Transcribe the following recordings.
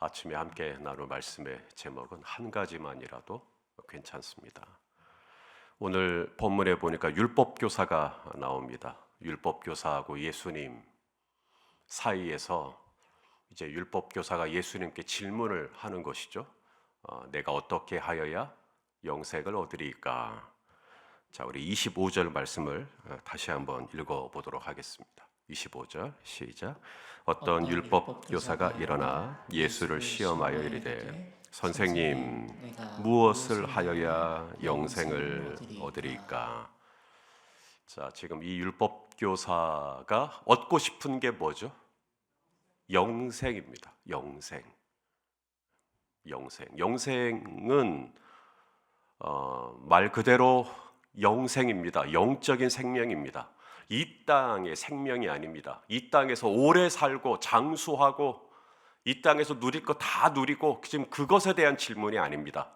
아침에 함께 나눌 말씀의 제목은 한 가지만이라도 괜찮습니다. 오늘 본문에 보니까 율법교사가 나옵니다. 율법교사하고 예수님 사이에서 이제 율법교사가 예수님께 질문을 하는 것이죠. 내가 어떻게 하여야 영생을 얻으리까? 자, 우리 25절 말씀을 다시 한번 읽어보도록 하겠습니다. 25절 시작. 어떤 율법교사가 일어나 예수를 시험하여 이르되 선생님, 무엇을 하여야 영생을 얻으리까? 자, 지금 이 율법교사가 얻고 싶은 게 뭐죠? 영생입니다. 영생은 말 그대로 영생입니다. 영적인 생명입니다. 이 땅의 생명이 아닙니다. 이 땅에서 오래 살고 장수하고 이 땅에서 누릴 거 다 누리고 지금 그것에 대한 질문이 아닙니다.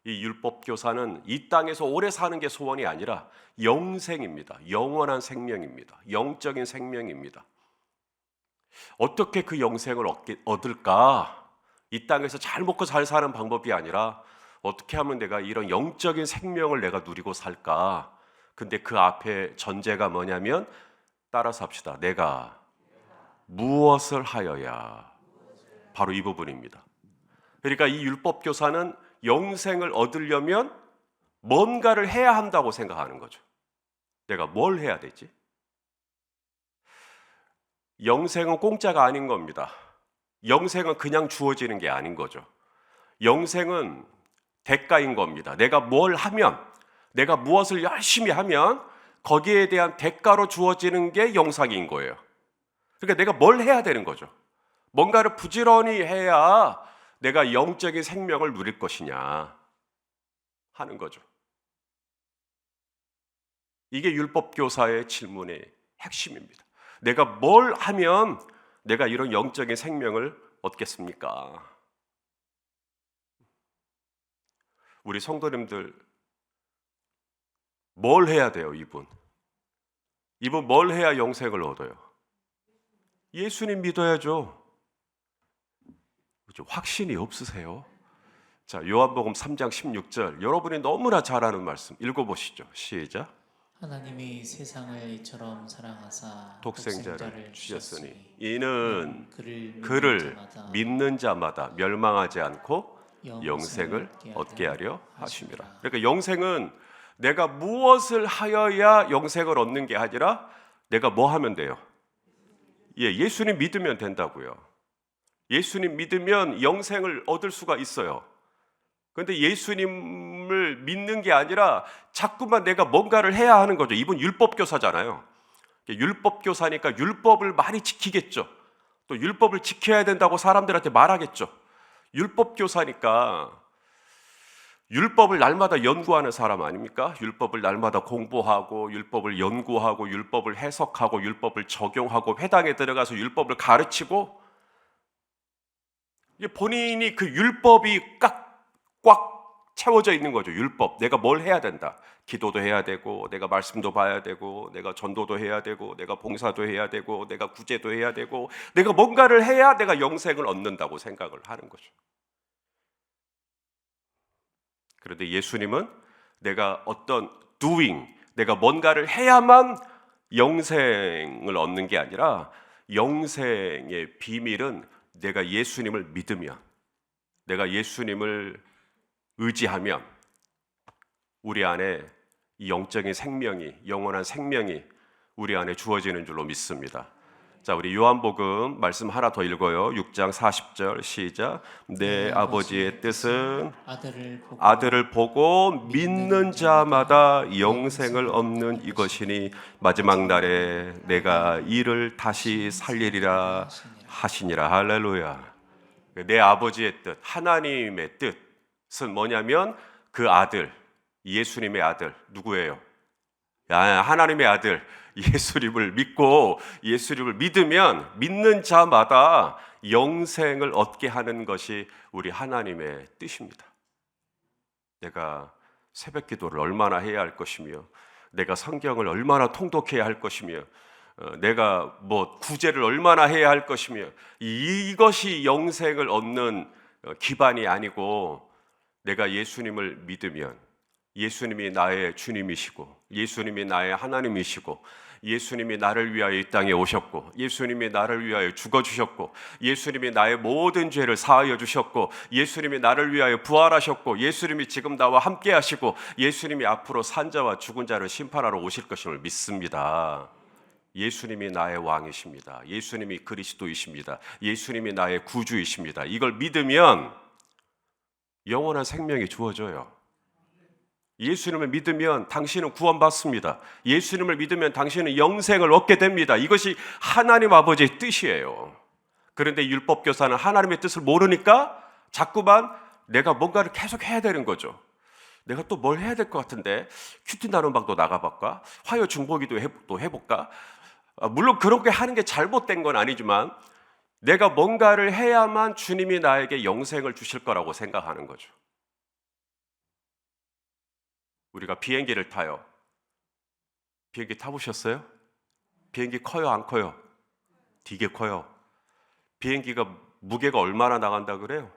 이 율법교사는 이 땅에서 오래 사는 게 소원이 아니라 영생입니다. 영원한 생명입니다. 영적인 생명입니다. 어떻게 그 영생을 얻을까? 이 땅에서 잘 먹고 잘 사는 방법이 아니라 어떻게 하면 내가 이런 영적인 생명을 내가 누리고 살까? 근데 그 앞에 전제가 뭐냐면 따라서 합시다. 내가 무엇을 하여야? 바로 이 부분입니다. 그러니까 이 율법교사는 영생을 얻으려면 뭔가를 해야 한다고 생각하는 거죠. 내가 뭘 해야 되지? 영생은 공짜가 아닌 겁니다. 영생은 그냥 주어지는 게 아닌 거죠. 영생은 대가인 겁니다. 내가 뭘 하면, 내가 무엇을 열심히 하면 거기에 대한 대가로 주어지는 게 영생인 거예요. 그러니까 내가 뭘 해야 되는 거죠. 뭔가를 부지런히 해야 내가 영적인 생명을 누릴 것이냐 하는 거죠. 이게 율법교사의 질문의 핵심입니다. 내가 뭘 하면 내가 이런 영적인 생명을 얻겠습니까? 우리 성도님들 뭘 해야 돼요? 이분 뭘 해야 영생을 얻어요? 예수님 믿어야죠. 확신이 없으세요? 자, 요한복음 3장 16절 여러분이 너무나 잘 아는 말씀 읽어보시죠. 시작. 하나님이 세상을 이처럼 사랑하사 독생자를 주셨으니 이는 그를 믿는 자마다 멸망하지 않고 영생을 얻게 하려 하심이라. 그러니까 영생은 내가 무엇을 하여야 영생을 얻는 게 아니라 내가 뭐 하면 돼요? 예수님 믿으면 된다고요. 예수님 믿으면 영생을 얻을 수가 있어요. 그런데 예수님을 믿는 게 아니라 자꾸만 내가 뭔가를 해야 하는 거죠. 이분 율법교사잖아요. 율법교사니까 율법을 많이 지키겠죠. 또 율법을 지켜야 된다고 사람들한테 말하겠죠. 율법교사니까 율법을 날마다 연구하는 사람 아닙니까? 율법을 날마다 공부하고 율법을 연구하고 율법을 해석하고 율법을 적용하고 회당에 들어가서 율법을 가르치고 본인이 그 율법이 꽉 채워져 있는 거죠. 율법. 내가 뭘 해야 된다. 기도도 해야 되고 내가 말씀도 봐야 되고 내가 전도도 해야 되고 내가 봉사도 해야 되고 내가 구제도 해야 되고 내가 뭔가를 해야 내가 영생을 얻는다고 생각을 하는 거죠. 그런데 예수님은 내가 어떤 내가 뭔가를 해야만 영생을 얻는 게 아니라 영생의 비밀은 내가 예수님을 믿으면, 내가 예수님을 의지하면 우리 안에 이 영적인 생명이, 영원한 생명이 우리 안에 주어지는 줄로 믿습니다. 자, 우리 요한복음 말씀 하나 더 읽어요. 6장 40절 시작. 내 아버지의 뜻은 아들을 보고 믿는 자마다 영생을 얻는 이것이니 마지막 날에 내가 이를 다시 살리리라 하시니라. 할렐루야. 내 아버지의 뜻, 하나님의 뜻은 뭐냐면 그 아들, 예수님의 아들, 누구예요? 하나님의 아들 예수님을 믿고 예수님을 믿으면 믿는 자마다 영생을 얻게 하는 것이 우리 하나님의 뜻입니다. 내가 새벽 기도를 얼마나 해야 할 것이며 내가 성경을 얼마나 통독해야 할 것이며 내가 뭐 구제를 얼마나 해야 할 것이며 이것이 영생을 얻는 기반이 아니고 내가 예수님을 믿으면 예수님이 나의 주님이시고 예수님이 나의 하나님이시고 예수님이 나를 위하여 이 땅에 오셨고 예수님이 나를 위하여 죽어주셨고 예수님이 나의 모든 죄를 사하여 주셨고 예수님이 나를 위하여 부활하셨고 예수님이 지금 나와 함께 하시고 예수님이 앞으로 산자와 죽은 자를 심판하러 오실 것임을 믿습니다. 예수님이 나의 왕이십니다. 예수님이 그리스도이십니다. 예수님이 나의 구주이십니다. 이걸 믿으면 영원한 생명이 주어져요. 예수님을 믿으면 당신은 구원받습니다. 예수님을 믿으면 당신은 영생을 얻게 됩니다. 이것이 하나님 아버지의 뜻이에요. 그런데 율법교사는 하나님의 뜻을 모르니까 자꾸만 내가 뭔가를 계속 해야 되는 거죠. 내가 또 뭘 해야 될 것 같은데 큐티 나눔방도 나가볼까? 화요 중보기도 해볼까? 물론 그렇게 하는 게 잘못된 건 아니지만 내가 뭔가를 해야만 주님이 나에게 영생을 주실 거라고 생각하는 거죠. 우리가 비행기를 타요. 비행기 타보셨어요? 비행기 커요, 안 커요? 되게 커요. 비행기가 무게가 얼마나 나간다 그래요?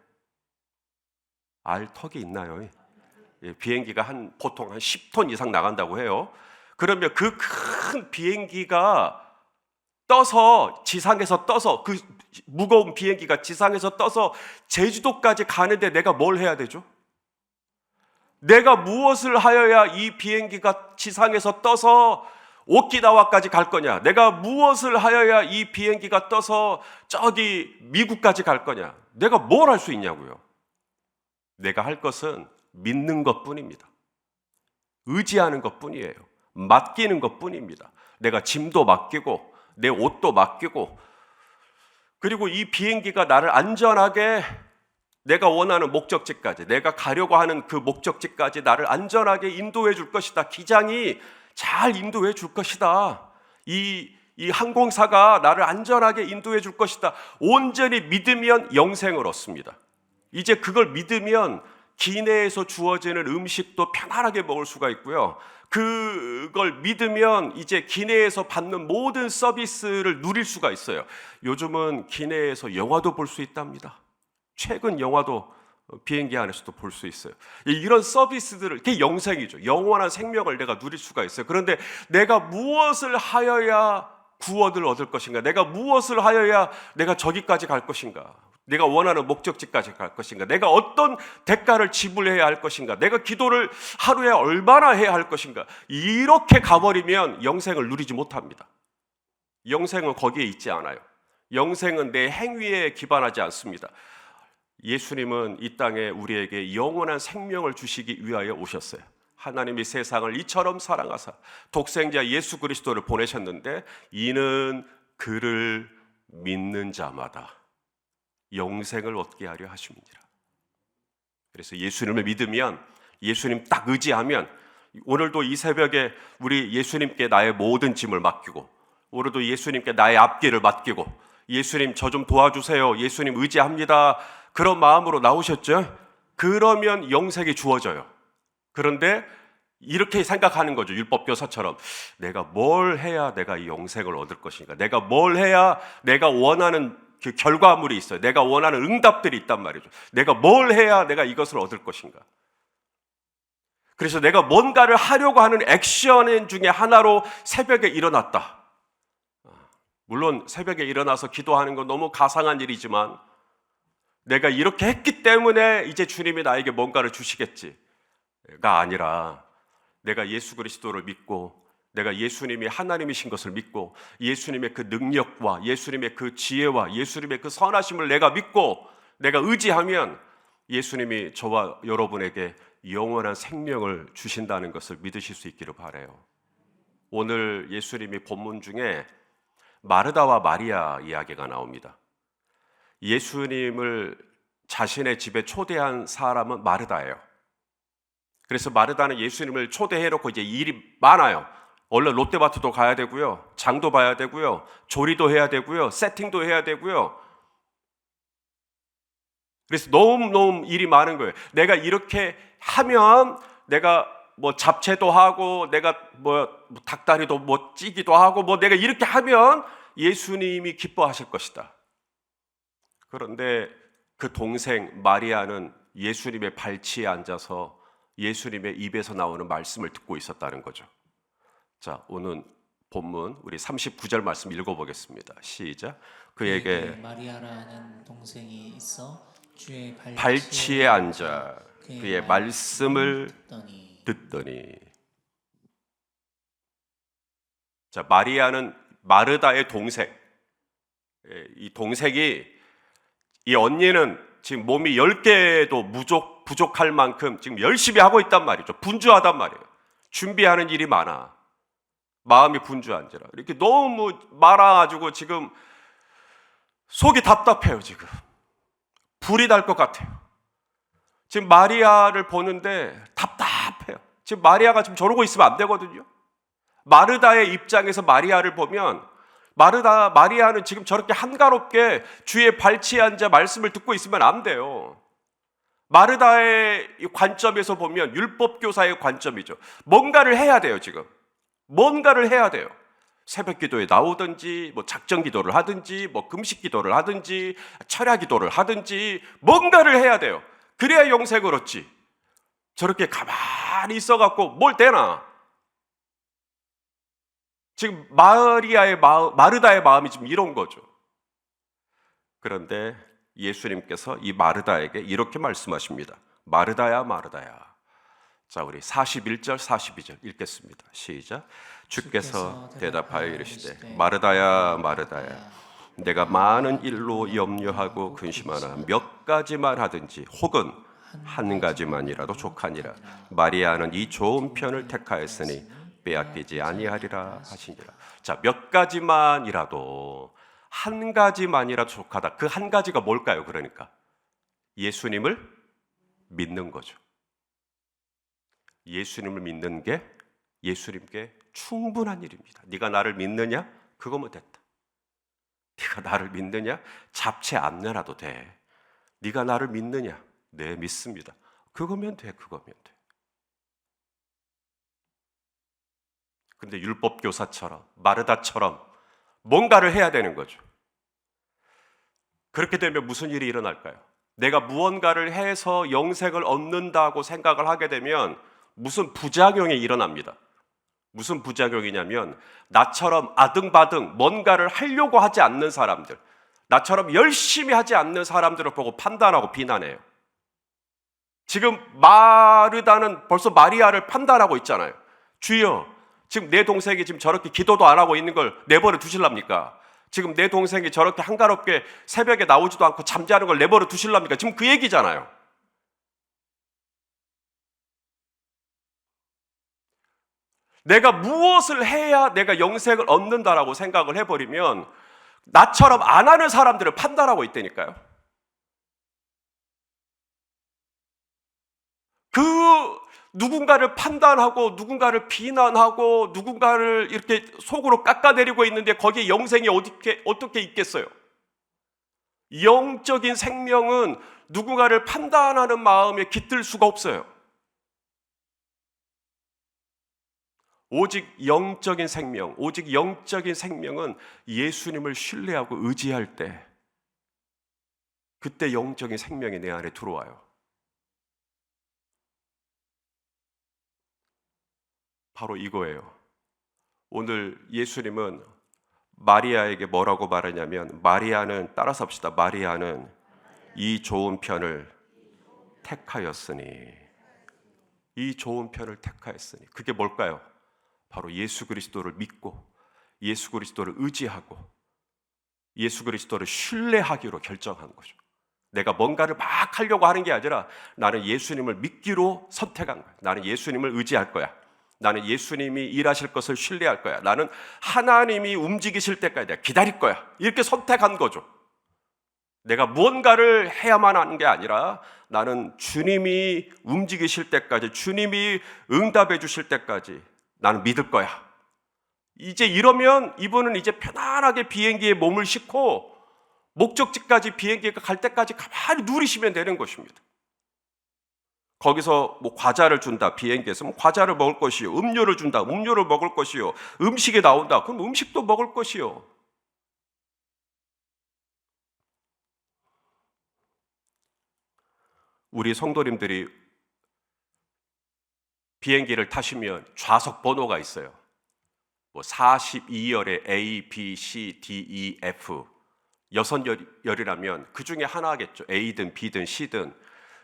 알 턱이 있나요? 비행기가 보통 한 10톤 이상 나간다고 해요. 그러면 그 큰 비행기가 지상에서 떠서 그 무거운 비행기가 지상에서 떠서 제주도까지 가는데 내가 뭘 해야 되죠? 내가 무엇을 하여야 이 비행기가 지상에서 떠서 오키나와까지 갈 거냐? 내가 무엇을 하여야 이 비행기가 떠서 저기 미국까지 갈 거냐? 내가 뭘 할 수 있냐고요? 내가 할 것은 믿는 것뿐입니다. 의지하는 것뿐이에요. 맡기는 것뿐입니다. 내가 짐도 맡기고 내 옷도 맡기고 그리고 이 비행기가 나를 안전하게 내가 원하는 목적지까지 내가 가려고 하는 그 목적지까지 나를 안전하게 인도해 줄 것이다. 기장이 잘 인도해 줄 것이다. 이 항공사가 나를 안전하게 인도해 줄 것이다. 온전히 믿으면 영생을 얻습니다. 이제 그걸 믿으면 기내에서 주어지는 음식도 편안하게 먹을 수가 있고요. 그걸 믿으면 이제 기내에서 받는 모든 서비스를 누릴 수가 있어요. 요즘은 기내에서 영화도 볼 수 있답니다. 최근 영화도 비행기 안에서도 볼 수 있어요. 이런 서비스들을, 그게 영생이죠. 영원한 생명을 내가 누릴 수가 있어요. 그런데 내가 무엇을 하여야 구원을 얻을 것인가? 내가 무엇을 하여야 내가 저기까지 갈 것인가? 내가 원하는 목적지까지 갈 것인가? 내가 어떤 대가를 지불해야 할 것인가? 내가 기도를 하루에 얼마나 해야 할 것인가? 이렇게 가버리면 영생을 누리지 못합니다. 영생은 거기에 있지 않아요. 영생은 내 행위에 기반하지 않습니다. 예수님은 이 땅에 우리에게 영원한 생명을 주시기 위하여 오셨어요. 하나님이 세상을 이처럼 사랑하사 독생자 예수 그리스도를 보내셨는데 이는 그를 믿는 자마다 영생을 얻게 하려 하심이니라. 그래서 예수님을 믿으면, 예수님 딱 의지하면, 오늘도 이 새벽에 우리 예수님께 나의 모든 짐을 맡기고, 오늘도 예수님께 나의 앞길을 맡기고, 예수님 저 좀 도와주세요, 예수님 의지합니다, 그런 마음으로 나오셨죠? 그러면 영생이 주어져요. 그런데 이렇게 생각하는 거죠. 율법교사처럼 내가 뭘 해야 내가 이 영생을 얻을 것인가, 내가 뭘 해야 내가 원하는 그 결과물이 있어요. 내가 원하는 응답들이 있단 말이죠. 내가 뭘 해야 내가 이것을 얻을 것인가. 그래서 내가 뭔가를 하려고 하는 액션 중에 하나로 새벽에 일어났다. 물론 새벽에 일어나서 기도하는 건 너무 가상한 일이지만 내가 이렇게 했기 때문에 이제 주님이 나에게 뭔가를 주시겠지가 아니라 내가 예수 그리스도를 믿고 내가 예수님이 하나님이신 것을 믿고 예수님의 그 능력과 예수님의 그 지혜와 예수님의 그 선하심을 내가 믿고 내가 의지하면 예수님이 저와 여러분에게 영원한 생명을 주신다는 것을 믿으실 수 있기를 바라요. 오늘 예수님이 본문 중에 마르다와 마리아 이야기가 나옵니다. 예수님을 자신의 집에 초대한 사람은 마르다예요. 그래서 마르다는 예수님을 초대해놓고 이제 일이 많아요. 얼른 롯데마트도 가야 되고요, 장도 봐야 되고요, 조리도 해야 되고요, 세팅도 해야 되고요. 그래서 너무너무 일이 많은 거예요. 내가 이렇게 하면 내가 뭐 잡채도 하고 내가 뭐 닭다리도 뭐 찌기도 하고 뭐 내가 이렇게 하면 예수님이 기뻐하실 것이다. 그런데 그 동생 마리아는 예수님의 발치에 앉아서 예수님의 입에서 나오는 말씀을 듣고 있었다는 거죠. 자, 오늘 본문 우리 39절 말씀 읽어보겠습니다. 시작. 그에게 마리아라는 동생이 있어 주의 발치에 앉아 그의 말씀을 듣더니. 자, 마리아는 마르다의 동생. 이 동생이, 이 언니는 지금 몸이 10개도 부족할 만큼 지금 열심히 하고 있단 말이죠. 분주하단 말이에요. 준비하는 일이 많아. 마음이 분주한지라. 이렇게 너무 많아가지고 지금 속이 답답해요. 지금 불이 날 것 같아요. 지금 마리아를 보는데 답답해요. 지금 마리아가 지금 저러고 있으면 안 되거든요. 마르다의 입장에서 마리아를 보면 마리아는 지금 저렇게 한가롭게 주의 발치에 앉아 말씀을 듣고 있으면 안 돼요. 마르다의 관점에서 보면 율법교사의 관점이죠. 뭔가를 해야 돼요. 지금 뭔가를 해야 돼요. 새벽 기도에 나오든지 뭐 작정 기도를 하든지 뭐 금식 기도를 하든지 철야 기도를 하든지 뭔가를 해야 돼요. 그래야 영생을 얻지. 저렇게 가만히 있어갖고 뭘 되나? 지금 마르다의 마음이 지금 이런 거죠. 그런데 예수님께서 이 마르다에게 이렇게 말씀하십니다. 마르다야, 마르다야. 자, 우리 41절, 42절 읽겠습니다. 시작. 주께서 대답하여 이르시되 마르다야, 마르다야, 내가 많은 일로 염려하고 근심하나 몇 가지만 하든지 혹은 한 가지만이라도 족하니라. 마리아는 이 좋은 편을 택하였으니 빼앗기지 아니하리라 하시니라. 자, 몇 가지만이라도, 한 가지만이라도 족하다. 그 한 가지가 뭘까요? 그러니까 예수님을 믿는 거죠. 예수님을 믿는 게 예수님께 충분한 일입니다. 네가 나를 믿느냐? 그거면 됐다. 네가 나를 믿느냐? 잡채 안 내놔도 돼. 네가 나를 믿느냐? 네, 믿습니다. 그거면 돼. 그거면 돼. 근데 율법교사처럼 마르다처럼 뭔가를 해야 되는 거죠. 그렇게 되면 무슨 일이 일어날까요? 내가 무언가를 해서 영생을 얻는다고 생각을 하게 되면 무슨 부작용이 일어납니다. 무슨 부작용이냐면 나처럼 아등바등 뭔가를 하려고 하지 않는 사람들, 나처럼 열심히 하지 않는 사람들을 보고 판단하고 비난해요. 지금 마르다는 벌써 마리아를 판단하고 있잖아요. 주여, 지금 내 동생이 지금 저렇게 기도도 안 하고 있는 걸 내버려 두실랍니까? 지금 내 동생이 저렇게 한가롭게 새벽에 나오지도 않고 잠자는 걸 내버려 두실랍니까? 지금 그 얘기잖아요. 내가 무엇을 해야 내가 영생을 얻는다라고 생각을 해버리면 나처럼 안 하는 사람들을 판단하고 있다니까요. 그 누군가를 판단하고 누군가를 비난하고 누군가를 이렇게 속으로 깎아내리고 있는데 거기에 영생이 어떻게 있겠어요? 영적인 생명은 누군가를 판단하는 마음에 깃들 수가 없어요. 오직 영적인 생명은 예수님을 신뢰하고 의지할 때, 그때 영적인 생명이 내 안에 들어와요. 바로 이거예요. 오늘 예수님은 마리아에게 뭐라고 말하냐면, 따라서 합시다. 마리아는 이 좋은 편을 택하였으니. 이 좋은 편을 택하였으니. 그게 뭘까요? 바로 예수 그리스도를 믿고 예수 그리스도를 의지하고 예수 그리스도를 신뢰하기로 결정한 거죠. 내가 뭔가를 막 하려고 하는 게 아니라 나는 예수님을 믿기로 선택한 거야. 나는 예수님을 의지할 거야. 나는 예수님이 일하실 것을 신뢰할 거야. 나는 하나님이 움직이실 때까지 내가 기다릴 거야. 이렇게 선택한 거죠. 내가 무언가를 해야만 하는 게 아니라 나는 주님이 움직이실 때까지, 주님이 응답해 주실 때까지 나는 믿을 거야. 이제 이러면 이분은 이제 편안하게 비행기에 몸을 싣고 목적지까지 비행기가 갈 때까지 가만히 누리시면 되는 것입니다. 거기서 뭐 과자를 준다, 비행기에서 과자를 먹을 것이요. 음료를 준다, 음료를 먹을 것이요. 음식이 나온다, 그럼 음식도 먹을 것이요. 우리 성도님들이 비행기를 타시면 좌석 번호가 있어요. 뭐 42열에 A, B, C, D, E, F 6열이라면 그 중에 하나겠죠. A든 B든 C든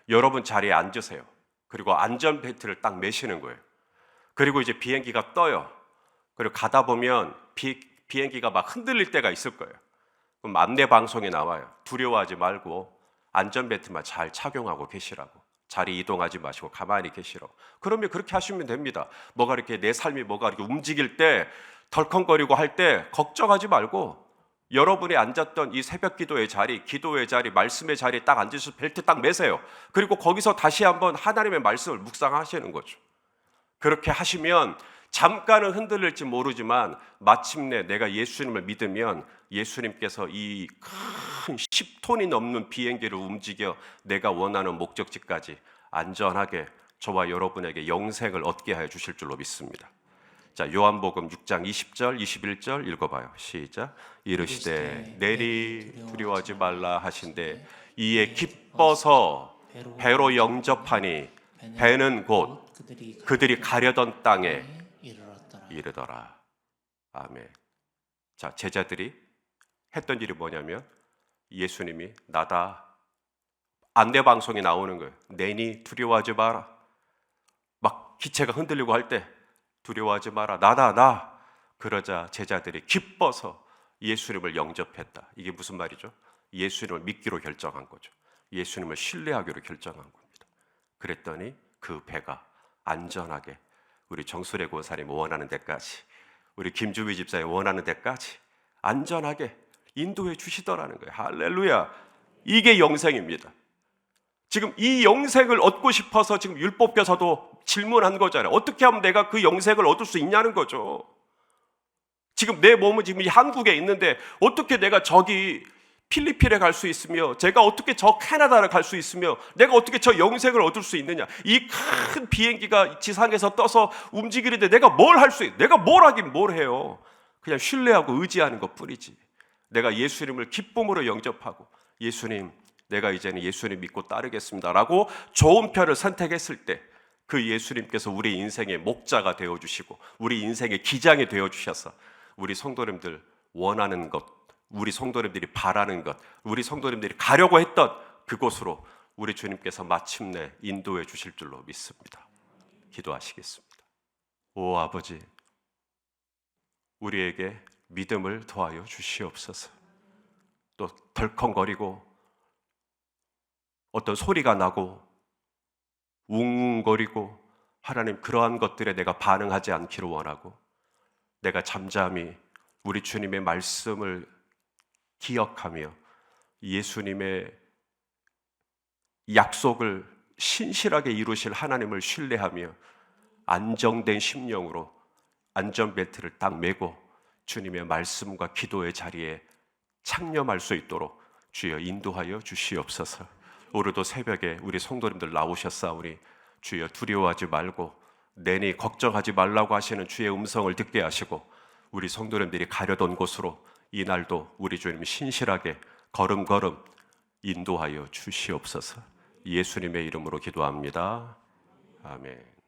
여러분 자리에 앉으세요. 그리고 안전벨트를 딱 매시는 거예요. 그리고 이제 비행기가 떠요. 그리고 가다 보면 비행기가 막 흔들릴 때가 있을 거예요. 그럼 안내 방송에 나와요. 두려워하지 말고 안전벨트만 잘 착용하고 계시라고. 자리 이동하지 마시고 가만히 계시라고. 그러면 그렇게 하시면 됩니다. 뭐가 이렇게 내 삶이 뭐가 이렇게 움직일 때 덜컹거리고 할 때 걱정하지 말고 여러분이 앉았던 이 새벽 기도의 자리, 말씀의 자리에 딱 앉으셔서 벨트 딱 매세요. 그리고 거기서 다시 한번 하나님의 말씀을 묵상하시는 거죠. 그렇게 하시면 잠깐은 흔들릴지 모르지만 마침내 내가 예수님을 믿으면 예수님께서 이 큰 10톤이 넘는 비행기를 움직여 내가 원하는 목적지까지 안전하게 저와 여러분에게 영생을 얻게 하여 주실 줄로 믿습니다. 자, 요한복음 6장 20절, 21절 읽어봐요. 시작. 이르시되 내리 두려워하지 말라 하신대 이에 기뻐서 배로 영접하니 배는 곧 그들이 가려던 땅에 이르더라. 아멘. 자, 제자들이 했던 일이 뭐냐면 예수님이 나다. 안내 방송에 나오는 거예요. 내니 두려워하지 마라. 막 기체가 흔들리고 할 때 두려워하지 마라. 나다 나. 그러자 제자들이 기뻐서 예수님을 영접했다. 이게 무슨 말이죠? 예수님을 믿기로 결정한 거죠. 예수님을 신뢰하기로 결정한 겁니다. 그랬더니 그 배가 안전하게 우리 정수래 권사님 원하는 데까지, 우리 김주미 집사님 원하는 데까지 안전하게 인도해 주시더라는 거예요. 할렐루야. 이게 영생입니다. 지금 이 영생을 얻고 싶어서 지금 율법교사도 질문한 거잖아요. 어떻게 하면 내가 그 영생을 얻을 수 있냐는 거죠. 지금 내 몸은 지금 이 한국에 있는데 어떻게 내가 저기 필리핀에 갈 수 있으며 제가 어떻게 저 캐나다를 갈 수 있으며 내가 어떻게 저 영생을 얻을 수 있느냐. 이 큰 비행기가 지상에서 떠서 움직이는데 내가 뭘 할 수 있어요? 내가 뭘 하긴 뭘 해요. 그냥 신뢰하고 의지하는 것뿐이지. 내가 예수님을 기쁨으로 영접하고 예수님 내가 이제는 예수님 믿고 따르겠습니다 라고 좋은 편을 선택했을 때 그 예수님께서 우리 인생의 목자가 되어주시고 우리 인생의 기장이 되어주셔서 우리 성도님들 원하는 것, 우리 성도님들이 바라는 것, 우리 성도님들이 가려고 했던 그곳으로 우리 주님께서 마침내 인도해 주실 줄로 믿습니다. 기도하시겠습니다. 오 아버지, 우리에게 믿음을 더하여 주시옵소서. 또 덜컹거리고 어떤 소리가 나고 웅웅거리고 하나님 그러한 것들에 내가 반응하지 않기를 원하고 내가 잠잠히 우리 주님의 말씀을 기억하며 예수님의 약속을 신실하게 이루실 하나님을 신뢰하며 안정된 심령으로 안전벨트를 딱 매고 주님의 말씀과 기도의 자리에 창념할 수 있도록 주여 인도하여 주시옵소서. 오늘도 새벽에 우리 성도님들 나오셨사오니 주여 두려워하지 말고 내니 걱정하지 말라고 하시는 주의 음성을 듣게 하시고 우리 성도님들이 가려던 곳으로 이날도 우리 주님 신실하게 걸음걸음 인도하여 주시옵소서. 예수님의 이름으로 기도합니다. 아멘.